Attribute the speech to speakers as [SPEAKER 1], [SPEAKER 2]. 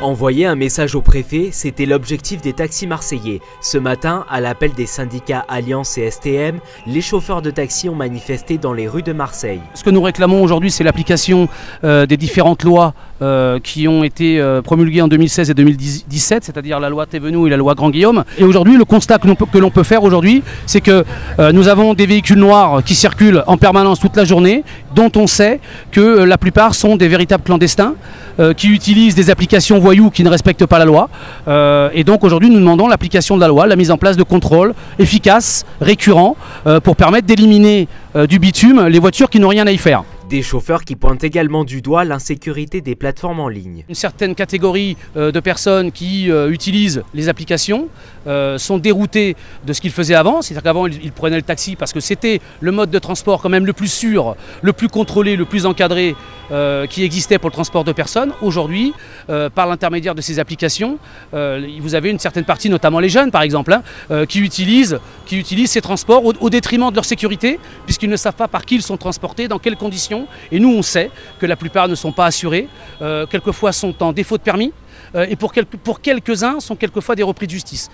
[SPEAKER 1] Envoyer un message au préfet, c'était l'objectif des taxis marseillais. Ce matin, à l'appel des syndicats Alliance et STM, les chauffeurs de taxi ont manifesté dans les rues de Marseille.
[SPEAKER 2] Ce que nous réclamons aujourd'hui, c'est l'application des différentes lois qui ont été promulguées en 2016 et 2017, c'est-à-dire la loi Thévenoud et la loi Grand-Guillaume. Et aujourd'hui, le constat que l'on peut faire aujourd'hui, c'est que nous avons des véhicules noirs qui circulent en permanence toute la journée, dont on sait que la plupart sont des véritables clandestins, qui utilisent des applications voyous qui ne respectent pas la loi. Et donc aujourd'hui, nous demandons l'application de la loi, la mise en place de contrôles efficaces, récurrents, pour permettre d'éliminer du bitume les voitures qui n'ont rien à y faire.
[SPEAKER 1] Des chauffeurs qui pointent également du doigt l'insécurité des plateformes en ligne.
[SPEAKER 2] Une certaine catégorie de personnes qui utilisent les applications sont déroutées de ce qu'ils faisaient avant. C'est-à-dire qu'avant, ils prenaient le taxi parce que c'était le mode de transport quand même le plus sûr, le plus contrôlé, le plus encadré qui existait pour le transport de personnes. Aujourd'hui, par l'intermédiaire de ces applications, vous avez une certaine partie, notamment les jeunes par exemple, qui utilisent ces transports au détriment de leur sécurité, puisqu'ils ne savent pas par qui ils sont transportés, dans quelles conditions. Et nous, on sait que la plupart ne sont pas assurés, quelquefois sont en défaut de permis, et pour quelques-uns sont quelquefois des repris de justice.